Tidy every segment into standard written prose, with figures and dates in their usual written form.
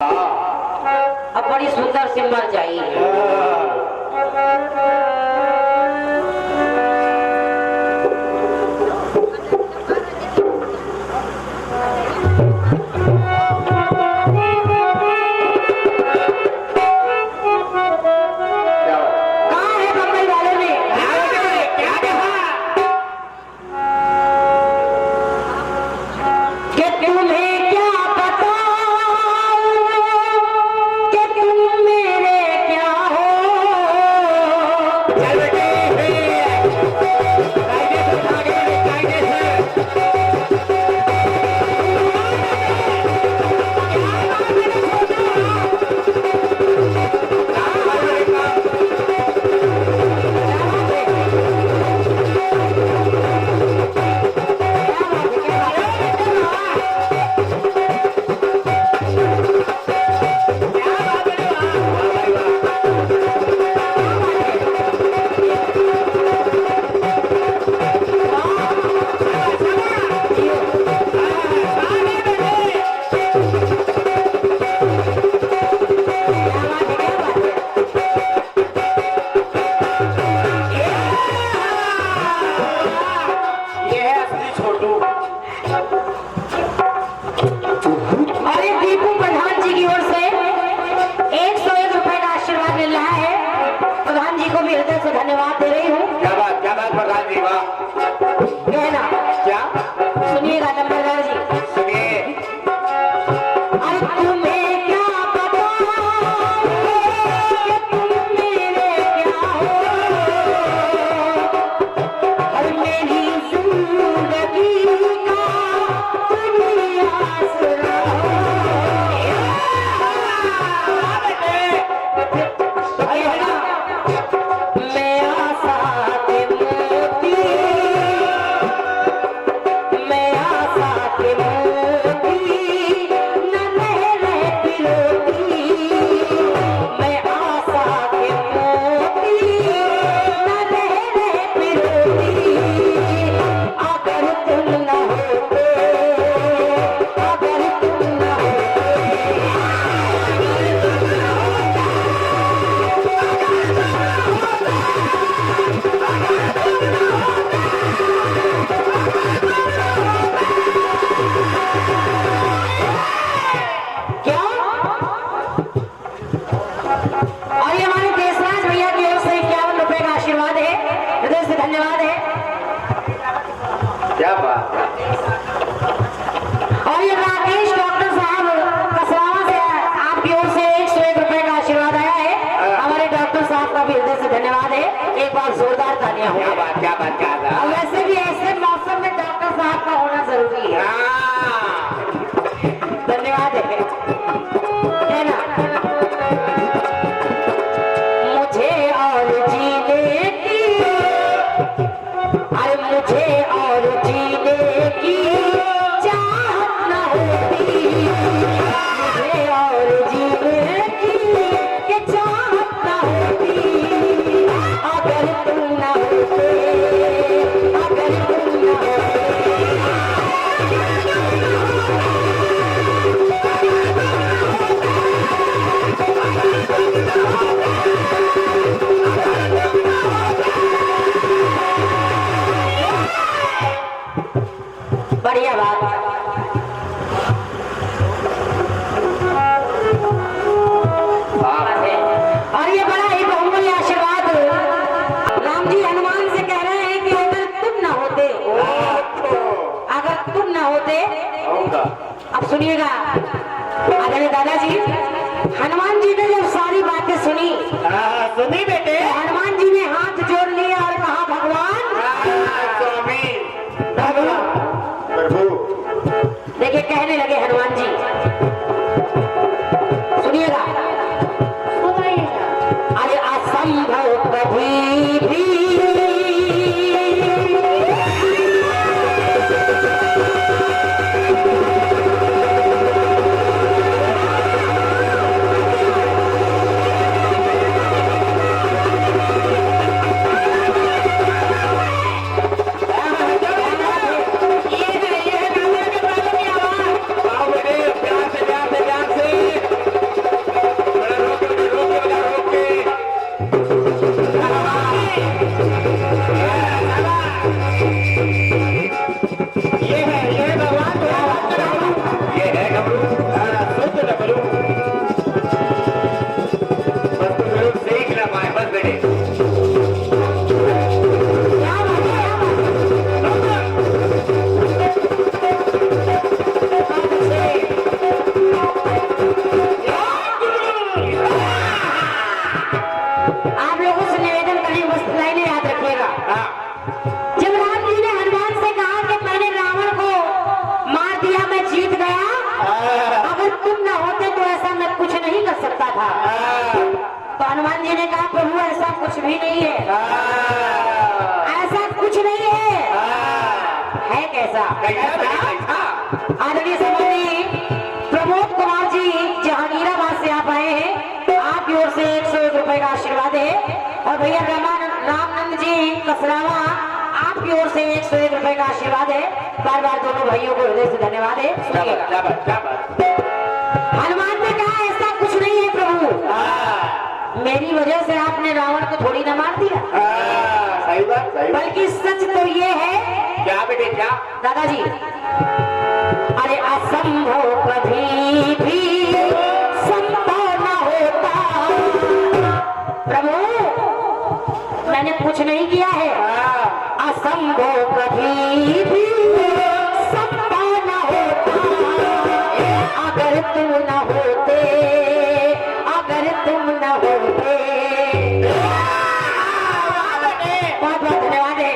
अब बड़ी सुंदर सिमर चाहिए। वैसे भी ऐसे मौसम में डॉक्टर साहब का होना जरूरी है। धन्यवाद है ना। मुझे और जीने की, अरे मुझे और जीने की चाहत न होती, मुझे और जीने की चाहत न होती अगर तुम न होते, अगर तुम न होते। बढ़िया बात। और ये बड़ा ही बहुमूल्य आशीर्वाद राम जी हनुमान से कह रहे हैं कि अगर तुम ना होते, अगर तुम ना होते। अब सुनिएगा आदरणीय दादाजी, हनुमान जी ने जब सारी बातें सुनी, सुनी बेटे, हनुमान जी ने हाथ जोड़ लिया और कहा भगवान स्वामी प्रभु। देखिए कहने लगे हनुमान जी, सुनिएगा, अरे असंभव कभी भी था। तो हनुमान जी ने कहा प्रभु ऐसा कुछ भी नहीं है, ऐसा कुछ नहीं है कैसा? आदरणीय सभापति प्रमोद कुमार जी जहांगीराबाद से आप आए हैं, आपकी ओर से 101 रुपए का आशीर्वाद है। और भैया रामानंद जी कसरावा, आपकी ओर से 101 रुपए का आशीर्वाद है। बार बार दोनों भाइयों को हृदय से धन्यवाद है। हनुमान ने कहा ऐसा कुछ नहीं है प्रभु, मेरी वजह से आपने रावण को थोड़ी न मार दिया। सही बात, सही बात। बल्कि सच तो ये है, क्या बेटे क्या? दादाजी, अरे असंभव कभी भी संभव न होता। प्रभु मैंने कुछ नहीं किया है, असंभव कभी भी संभव न होता। अगर तुम न होते, अगर तुम न होते। बहुत बहुत धन्यवाद है,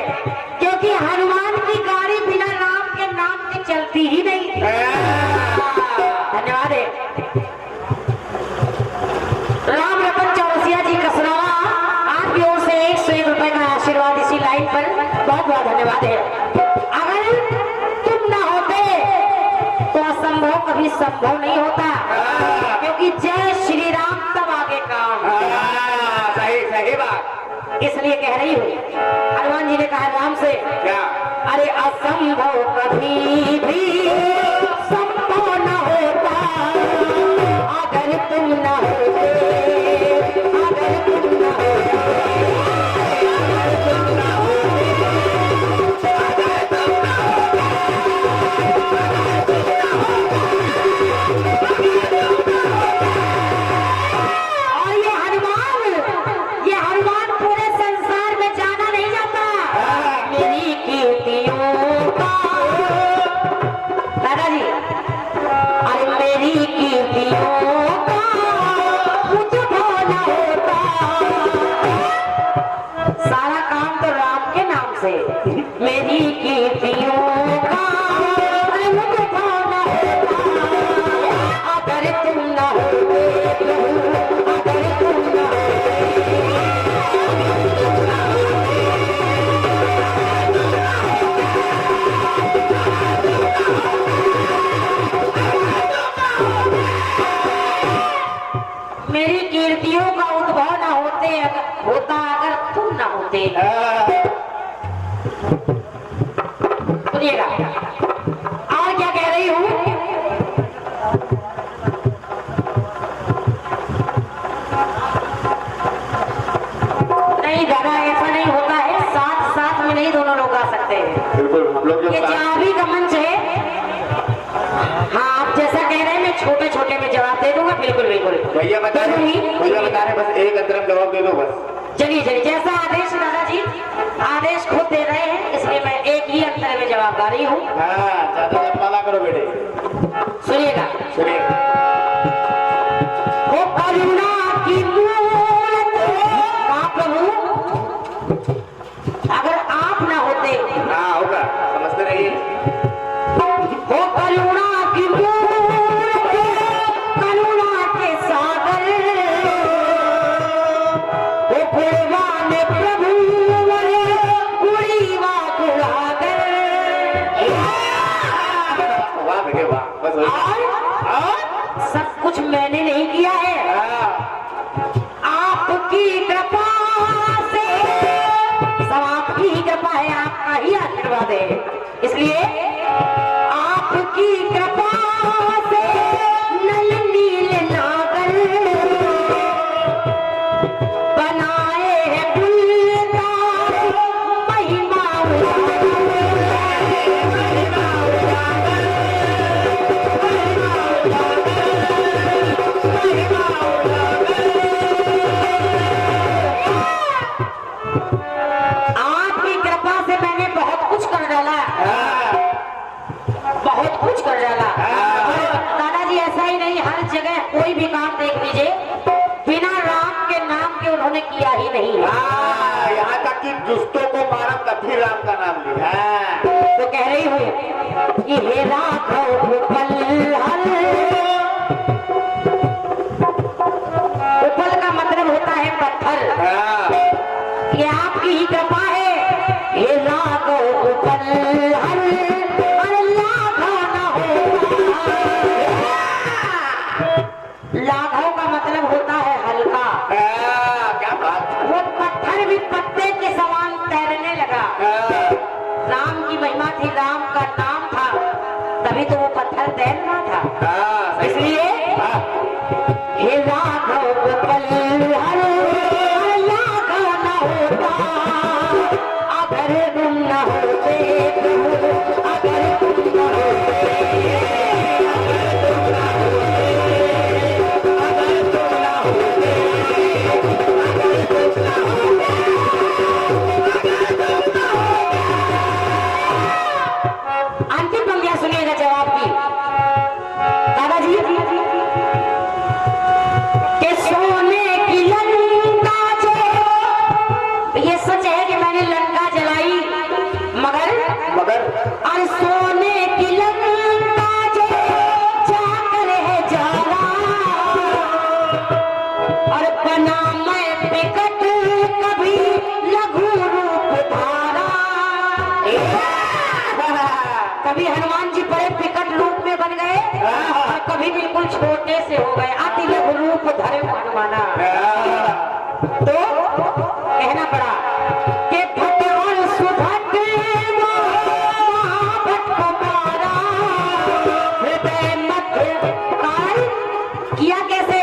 क्योंकि हनुमान की गाड़ी बिना राम के नाम के चलती ही नहीं। धन्यवाद है। राम रतन चौरसिया जी कसरावा, आपकी ओर से 101 रुपए का आशीर्वाद इसी लाइन पर। बहुत बहुत धन्यवाद है। अगर तुम ना होते तो असंभव कभी संभव नहीं होता, क्योंकि जय श्री राम तब आगे काम। सही सही बात। इसलिए कह रही हूँ, हनुमान जी ने कहा राम से, क्या? अरे असंभव कभी भी संभव न होता। अगर तुम न होते, अगर तुम न होते, अगर तुम न होते, अगर तुम न होते, अगर तुम न होते, अगर तुम न होते। और ये हनुमान पूरे संसार में जाना नहीं जाता। मेरी कीर्तियों का, दादाजी, अरे मेरी कीर्तियों का मुझको न होता। सारा काम तो राम के नाम से, मेरी कीर्तियों का अरे मुझको न होता। अगर तुम न होते प्रभु, अगर तुम न होते, मेरी कीर्तियों का उद्भव न होता अगर तुम न होते। सुनिएगा और क्या कह रही हूँ। नहीं दादा, ऐसा नहीं होता है, साथ साथ में नहीं दोनों लोग आ सकते हैं। बिल्कुल, हम लोग ये जवाबी का मंच है। हाँ, आप जैसा कह रहे हैं मैं छोटे छोटे में जवाब दे दूंगा। बिल्कुल बिल्कुल भैया बता रहे, भैया बता रहे, बस एक अंतरम जवाब दे दो बस। चलिए चलिए, जैसा आदेश दादाजी, आदेश खुद दे रहे हैं, इसलिए मैं एक ही अंतर में जवाब दा रही हूँ। ज्यादा जमा करो बेटे। सुनिएगा, सुनिए। वो करुणा की मूरत प्रभु, अगर आप ना होते, हाँ होगा, समझते रहिए। वो करुणा की मूरत, करुणा के सागर, वो गुणवान प्रभु वरे गुणीवा गुणागर। वाह बेटे वाह, बस हो गया। और सब कुछ मैंने नहीं किया है, आपकी कृपा से, सब आपकी कृपा है, आपका ही आशीर्वाद है। इसलिए आपकी कृपा से नल नील नागर बनाए हैं गुलदार, महिमा उजागर, महिमा उजागर, महिमा उजागर, महिमा उजागर। आपकी कृपा से मैंने बहुत कुछ कर डाला, बहुत कुछ कर डाला। और दादाजी ऐसा ही नहीं, हर जगह कोई भी काम देख लीजिए, बिना राम के नाम के उन्होंने किया ही नहीं। यहाँ तक कि दुष्टों को मारा तब भी राम का नाम लिया। तो कह रही हूँ कि हे राघव पल्हल, मतलब होता है हल्का। क्या बात है। वो पत्थर भी पत्ते के समान तैरने लगा। राम की महिमा थी, राम का नाम था, तभी तो वो पत्थर तैर रहा था। इसलिए हे राघव पल्हर लाघव न होता, अगर तुम न होते प्रभु, अगर तुम न होते, अंतिम पंक्तियां सुनिएगा जवाब की। दादाजी के सोने की लंका जो, ये सच है कि मैंने लंका जलाई, मगर और सोने की लंका जो जाकर है जाला, और बना मैं बिकट कभी लघु रूप धारा। कभी हनुमान जी बड़े विकट रूप में बन गए और कभी बिल्कुल छोटे से हो गए, अति लघु रूप धरे हनुमाना। तो कहना पड़ा कि भट और सुभट महाभट को मारा, हृदय मध्य काल किया कैसे?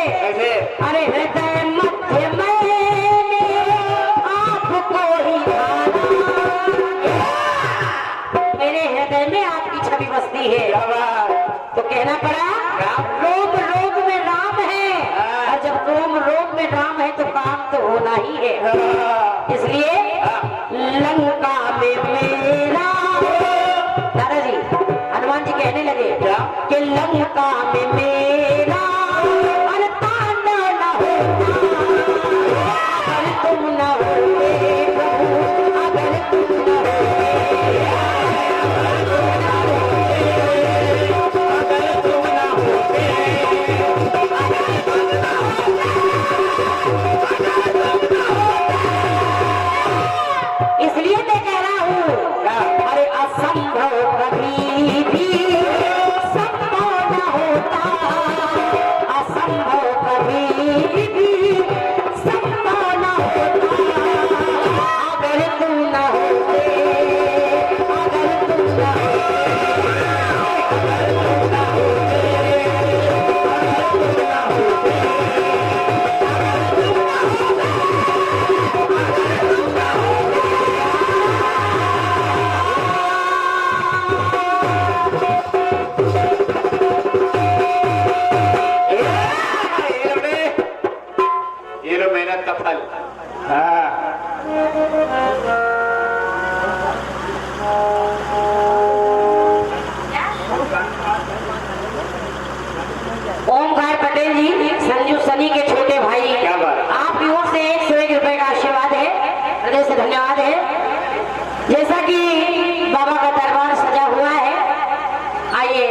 अरे हृदय मध्य मैंने आपको ही मारा, मेरे हृदय में आपकी छवि बसती है। तो कहना पड़ा रोम रोम में राम है, और जब रोम रोम में राम है तो काम तो होना ही है। इसलिए लंका में मेरा, दादाजी हनुमान जी कहने लगे कि लंका में मेरा तांडव न होता, अगर तुम न होते प्रभु, अगर तुम न होते, इसलिए मैं कह रहा हूँ, अरे असंभव कभी भी संभव न होता, असंभव कभी भी संभव न होता, अगर तुम न होते, अगर तुम न होते, अगर तुम न होते, अगर तुम न होते, ये लो मेहनत का फल। ओमकार पटेल जी, संजू सनी के छोटे भाई, क्या बात। आपकी ओर से 101 रुपए का आशीर्वाद है, हृदय से धन्यवाद है। जैसा कि बाबा का दरबार सजा हुआ है, आइए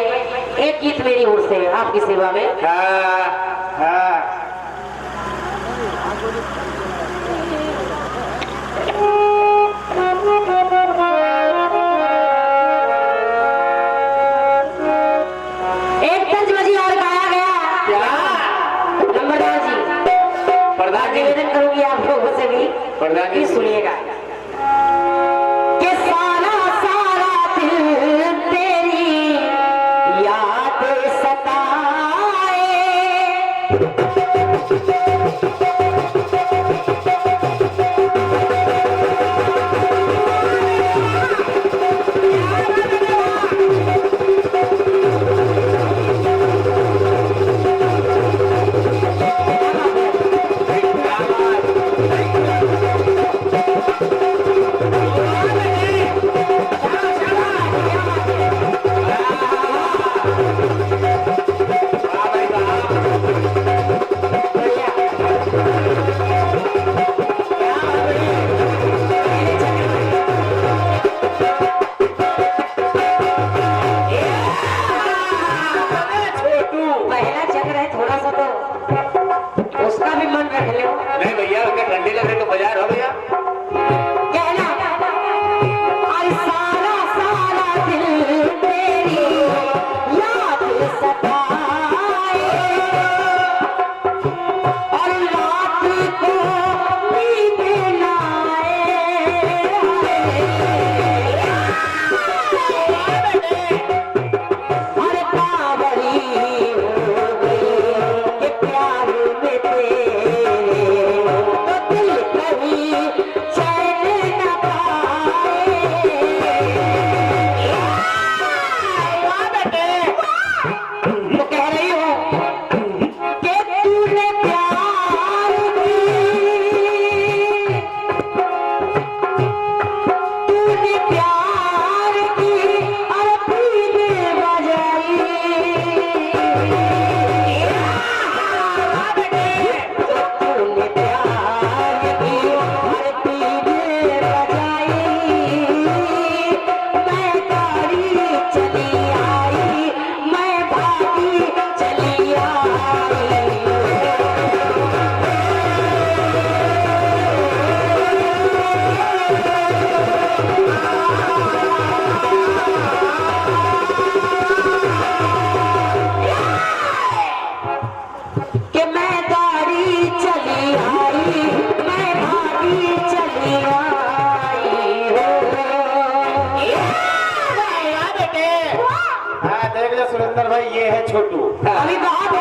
एक गीत मेरी ओर से आपकी सेवा में। एक तंज बजी और गाया गया, नंबरदार जी, प्रधान जी, निवेदन करूंगी आप लोगों से भी, प्रधान जी सुनिएगा कि सारा सारा दिल तेरी याद सताए, भाई ये है छोटू। अभी बहुत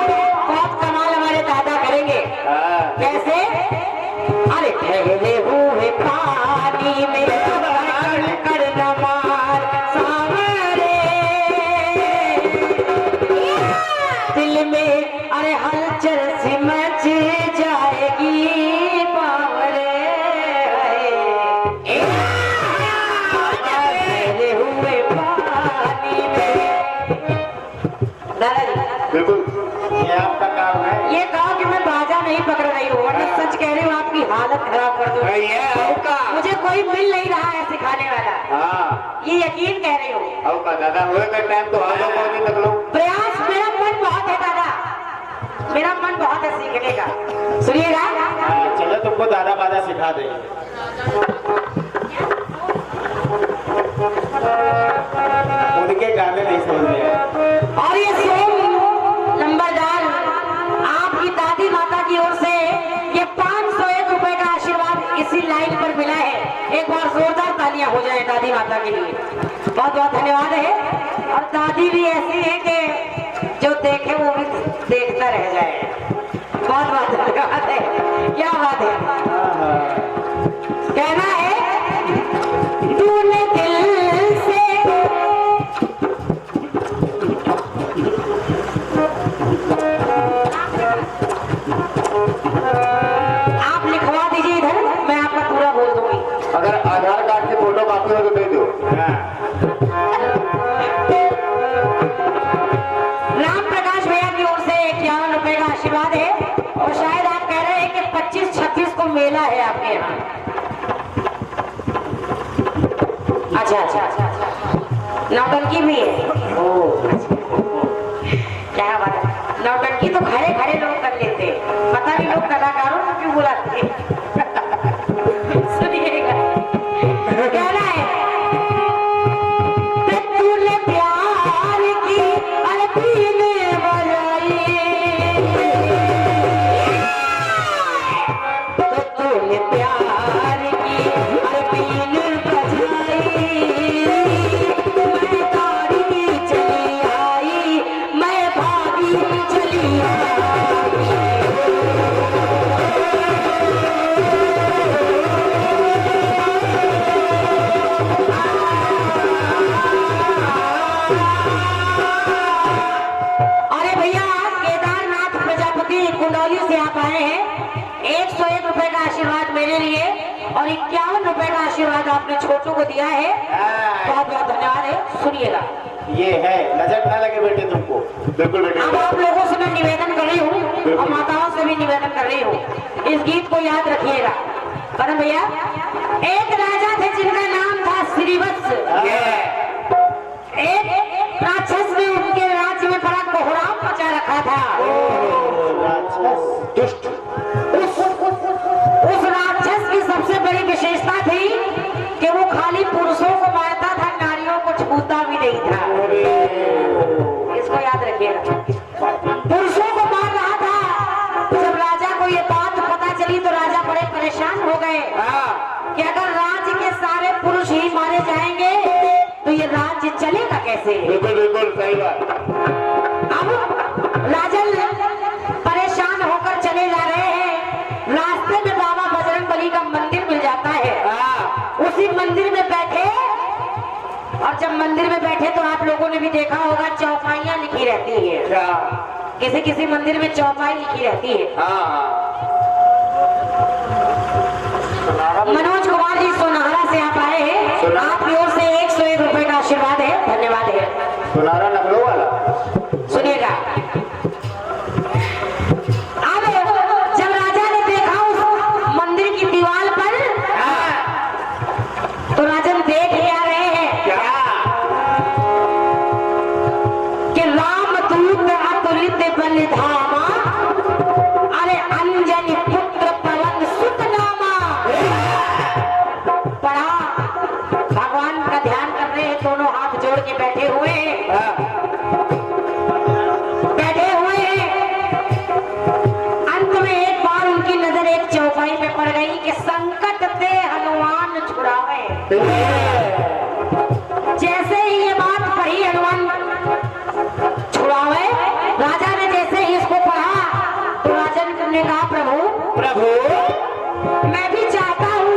कमाल हमारे दादा करेंगे। कैसे? अरे ठहरे हुए पानी में कर नमार सावरे दिल में अरे हलचल सी मच जाएगी बावरे ठहरे हुए पानी में। दादाजी बिल्कुल ये आपका काम है। ये कहा कि मैं बाजा नहीं पकड़ रही हूँ, वरना सच कह रही हूँ आपकी हालत खराब कर दूँ। ये औका मुझे कोई मिल नहीं रहा है सिखाने वाला, हाँ ये यकीन कह रही हूँ। औका दादा हुए का टाइम तो आ जाओ बहुत दिन तक लो। प्रयास मेरा मन बहुत है दादा, मेरा मन बहुत है सीखने का। सुनिएगा, चलो तुमको दादा बाजा सिखा दे। उनके गाने नहीं समझ में आए। और ये सोम नंबरदार आपकी दादी माता की ओर से ये 501 रुपए का आशीर्वाद इसी लाइन पर मिला है। एक बार जोरदार तालियां हो जाए दादी माता के लिए। बहुत बहुत धन्यवाद है। और दादी भी ऐसी है कि जो देखे वो भी देखता रह जाए। बहुत बहुत धन्यवाद है। क्या बात है, कहना है तूने दिल से आप लिखवा दीजिए इधर, मैं आपका पूरा बोल दूंगी। अगर आधार कार्ड की फोटो कॉपी हो तो दे दो। राम प्रकाश भैया की ओर से 51 रुपए का आशीर्वाद है। और शायद आप कह रहे हैं कि 25-26 को मेला है आपके यहाँ। अच्छा, नौटंकी भी है। क्या बात है, नौटंकी तो खड़े खड़े लोग कर लेते हैं, पता नहीं लोग कलाकारों को क्यों बुलाते हैं। सुनिएगा, कहना है तूने प्यार की अरबीन बजाई, तूने प्यार की अरबीन बजाई, मैं तारी चली आई, मैं भागी चली आई। अरे भैया, केदारनाथ प्रजापति कुंडौली से आप आए हैं। 101 रुपए का आशीर्वाद मेरे लिए और 51 रुपए का आशीर्वाद आपने छोटू को दिया है। बहुत बहुत धन्यवाद है। सुनिएगा, ये है, नजर ना लगे बेटे तुमको। बिल्कुल बेटे। अब आप लोगों से मैं निवेदन कर रही हूँ और माताओं से भी निवेदन कर रही हूँ, इस गीत को याद रखिएगा। पदम भैया, एक राजा थे जिनका नाम था श्रीवत्स। एक राक्षस ने उनके राज्य में बड़ा कोहराम मचा रखा था। दुष्ट। उस राक्षस की सबसे बड़ी विशेषता थी कि वो खाली पुरुषों को मारता था, नारियों को छूता भी नहीं था। इसको याद रखिएगा, पुरुषों को मार रहा था। जब राजा को ये बात पता चली तो राजा बड़े परेशान हो गए कि अगर राज्य के सारे पुरुष ही मारे जाएंगे तो ये राज्य चलेगा कैसे। बिल्कुल बिल्कुल सही बात। अब राजन परेशान होकर चले जा रहे हैं। रास्ते में बाबा बजरंगबली का मंदिर मिल जाता है। उसी मंदिर में बैठे, और जब मंदिर में बैठे तो आप लोगों ने भी देखा होगा चौपाइयां लिखी रहती है। किसी किसी मंदिर में चौपाई लिखी रहती है। मनोज कुमार जी सोनारा से आप आए हैं, आपकी ओर से 101 रुपए का आशीर्वाद है। धन्यवाद है। सुनारा लखनऊ वाला। सुनिएगा, अब जब राजा ने देखा उस मंदिर की दीवार पर, तो राजन देख ही आ रहे हैं कि रामदूत अतुलित बलिधामा, अरे अंजनी पुत्र पवन सुत नामा। पढ़ा, भगवान का ध्यान कर रहे हैं, दोनों हाथ जोड़ के बैठे हुए हैं। अंत में एक बार उनकी नजर एक चौपाई पे पड़ गई कि संकट से हनुमान छुड़ावे। जैसे ही ये बात पढ़ी, हनुमान छुड़ावे ने कहा प्रभु प्रभु मैं भी चाहता हूँ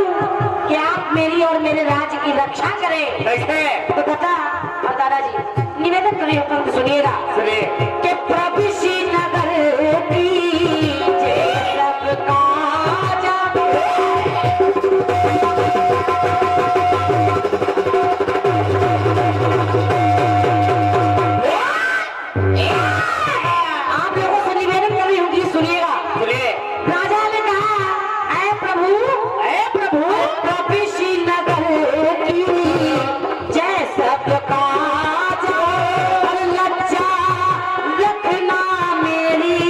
कि आप मेरी और मेरे राज्य की रक्षा करें। कैसे? तो बता और दादाजी निवेदन करें, हुक्म सुनिएगा। सुनिए। कि प्रभु श्रीनगर की जय सबका आप लोगों से निवेदन कर रही हूँ कि सुनिएगा। सुनिए। राजा ने कहा ऐ प्रभु प्रभु श्रीनगर की जय सबका लज्जा रखना मेरी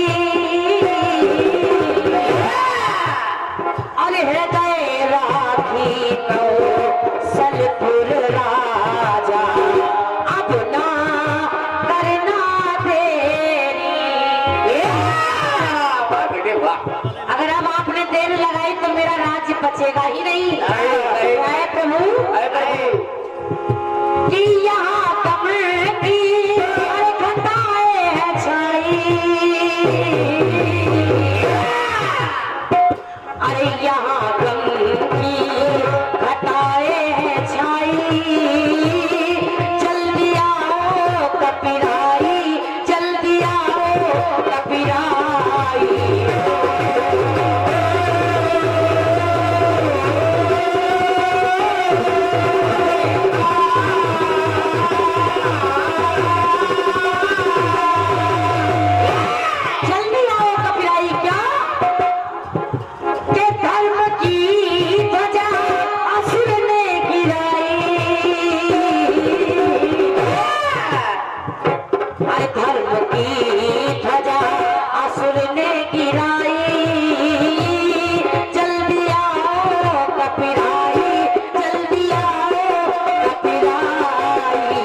और हृदय राखी कौशलपुर राजा अब ना करना देरी। बेटे वाह। अगर अब आपने देर लगाई तो मेरा राज्य बचेगा ही नहीं। ऐ प्रभु कि यहाँ कमल की घटाएं हैं छाई, अरे यहाँ गम की घटाएं हैं छाई, जल्दी आओ कपिराई, जल्दी आओ कपिराई। जल्दी आओ कपिराई क्या के धर्म की ध्वजा असुर ने गिराई, अरे धर्म की ध्वजा असुर ने गिराई, जल्दी आओ कपिराई, जल्दी आओ कपिराई।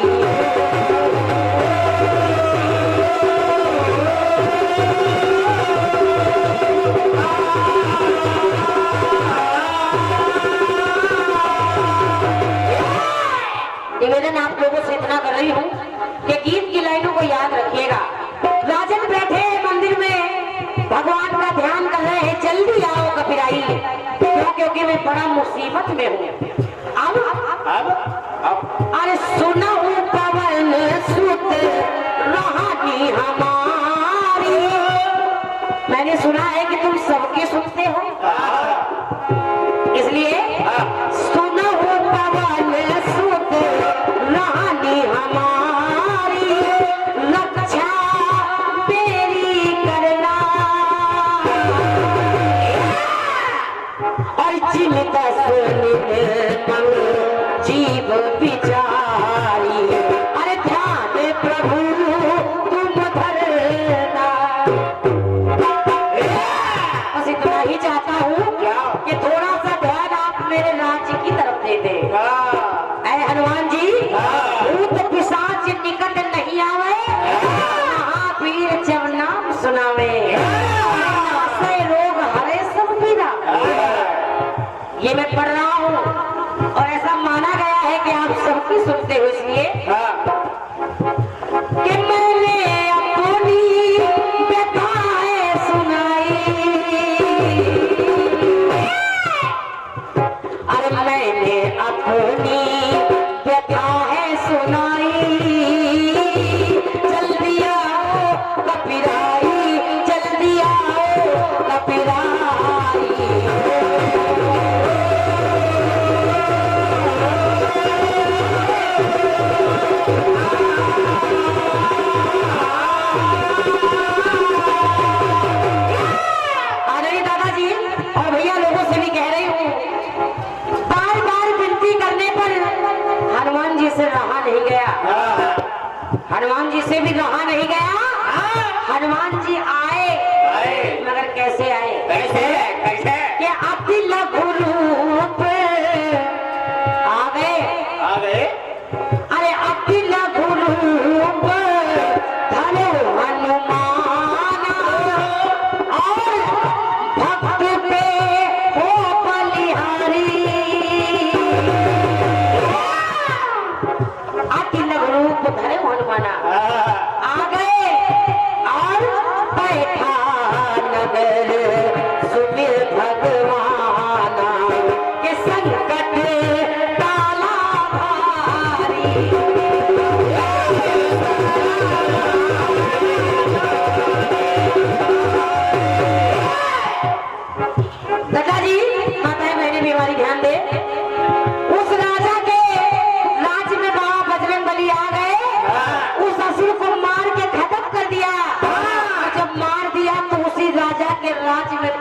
निवेदन आप लोगों से इतना कर रही हूँ कि गीत की लाइनों को याद रखिएगा। राजन बैठे हैं मंदिर में, भगवान का ध्यान कर रहे हैं, जल्दी आओ कपिराई, क्योंकि मैं बड़ा मुसीबत में हूँ। अब अरे सुना हूँ पवन सुत रानी हमारी, मैंने सुना है कि तुम सबके सुनते हो, इसलिए सुना हूँ पवन सुत रानी हमारी, रक्षा मेरी करना और चिंता सुन जीव बिचारी, अरे ध्यान प्रभु तुम धरना। बस इतना ही चाहता हूँ कि थोड़ा सा ध्यान आप मेरे राज्य की तरफ दे दें। ऐ हनुमान जी भूत पिशाच निकट नहीं आवे, महावीर जब नाम सुनावे, नासै रोग हरे सब पीड़ा। ये मैं पढ़ रहा हूँ और ऐसा माना गया है कि आप सबकी सुनते हो, इसलिए कि मैंने अपनी व्यथाएं सुनाई, अरे मैंने अपनी व्यथाएं सुनाई, जल्दी आओ कपिराई, जल्दी आओ कपिराई। अरे दादाजी और भैया लोगों से भी कह रही हूँ, बार बार विनती करने पर हनुमान जी से रहा नहीं गया, हनुमान जी से भी रहा नहीं गया। हनुमान जी आए मगर कैसे आए? कैसे? कि अति लघु रूप आ गए। अरे अति लघु रूप धनो हनुमान और भक्त पे हो बलिहारी, अति लघु रूप धरे हनुमाना आ गए और बैठा नगर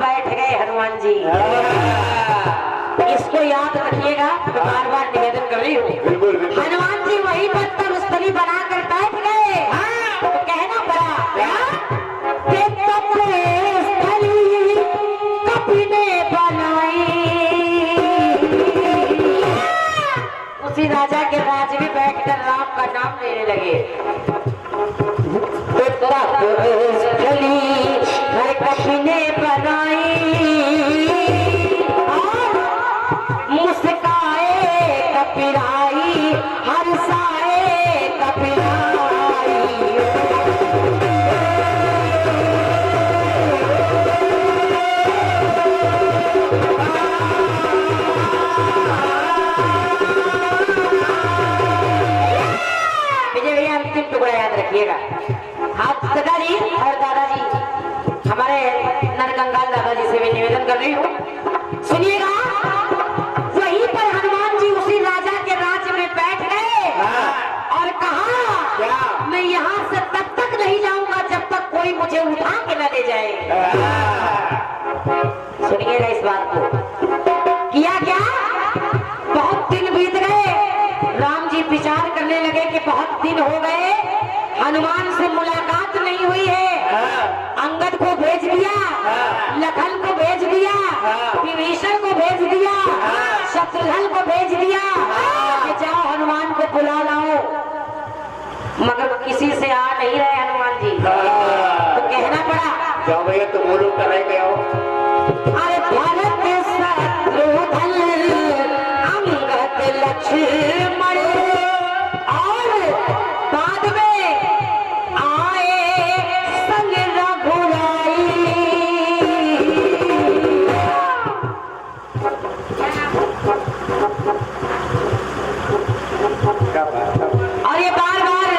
बैठ गए हनुमान जी। इसको याद रखिएगा, बार बार निवेदन कर रही हूँ। बिल्कुल बिल्कुल। हनुमान जी वहीं पर तरुस्थली बनाकर बैठ गए। तो कहना पड़ा कि तरुस्थली कपि ने बनाई। उसी राजा के राज में बैठकर राम का नाम लेने लगे। तरुस्थली कपि ने बनाई, मुस्काए कपिराई, हर्षाए कपिराई। विजय भैया अंतिम टुकड़ा याद रखिएगा। आप दादाजी और दादाजी, हमारे नरकंगाल दादाजी से भी निवेदन कर रही हूँ, सुनिएगा। वहीं पर हनुमान जी उसी राजा के राज्य में बैठ गए और कहा, क्या? मैं यहाँ से तब तक नहीं जाऊंगा जब तक कोई मुझे उठा के न ले जाए। सुनिएगा इस बात को। किया क्या? बहुत दिन बीत गए। राम जी विचार करने लगे कि बहुत दिन हो गए, हनुमान से मुलाकात नहीं हुई है। अंगद को भेज दिया, लखन को भेज दिया, विभीषण को भेज दिया, शत्रुघ्न को भेज दिया कि जाओ हनुमान को बुला लाओ, मगर किसी से आ नहीं रहे हनुमान जी। तो कहना पड़ा, जाओ भैया तुम वो लोग कर गए हो। अरे भरत शत्रुघ्न अंगद लक्ष्मण और बाद में आए संग रघुराई। क्या बात है? और ये बार बार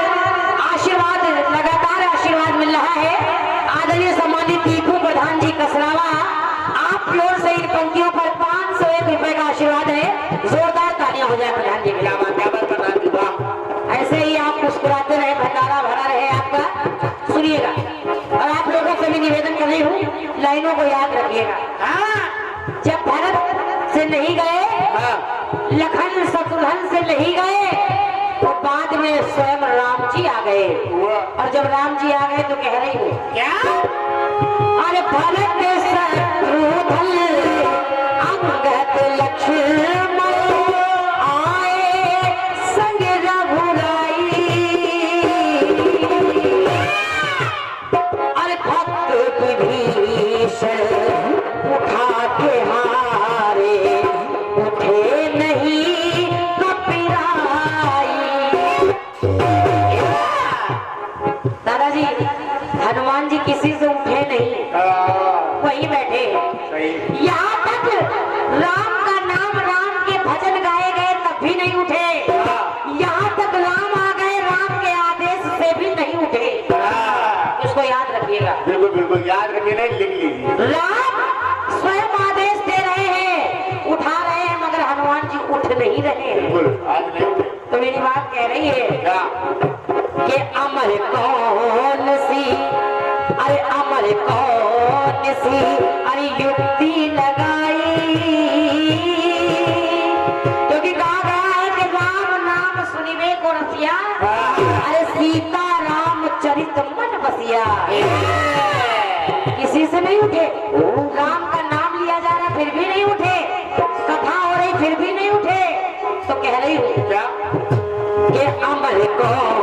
आशीर्वाद, लगातार आशीर्वाद मिल रहा है। आदरणीय सम्मानित दीपू प्रधान जी कसरावा, आप लोग से इन पंक्तियों पर 501 रुपए का आशीर्वाद है। जोरदार तालियां हो जाए प्रधान जी के लिए। क्या बात प्रधान जी, वाह। ऐसे ही आप मुस्कुराते रहे, भंडारा भरा रहे आपका। सुनिएगा, और आप लोगों से भी निवेदन कर रही हूँ, लाइनों को याद रखिएगा। जब भरत से नहीं गए, लखन शत्रुघ्न से नहीं गए, तो बाद में स्वयं राम जी आ गए। और जब राम जी आ गए तो कह रही हूँ, क्या? अरे भरत शत्रुघ्न अंगद लक्ष्मण आए संग रघुराई। अरे भक्त विभीषण उठा के हारे, उठे नहीं कपिराई। दादाजी, हनुमान जी किसी से उठे नहीं, वहीं बैठे। यहाँ तक राम का नाम, राम के भजन गाए गए तब भी नहीं उठे। यहाँ तक राम आ गए, राम के आदेश से भी नहीं उठे। इसको याद रखिएगा। बिल्कुल बिल्कुल याद रखिए, नहीं लिख लीजिए। राम स्वयं आदेश दे रहे हैं, उठा रहे हैं, मगर हनुमान जी उठ नहीं रहे हैं। बिल्कुल आज नहीं उठे। तो मेरी बात कह रही है क्या? कि अमर कौन सी, अरे अमर कौन सी, अरे युक्ति लगाई। क्योंकि कहा गया है कि राम नाम सुनिवे को रसिया, अरे सीता राम चरित मन बसिया। किसी से नहीं उठे, राम का नाम लिया जा रहा फिर भी नहीं उठे, कथा हो रही फिर भी नहीं उठे। तो कह रही हूँ क्या? कि अमर कौन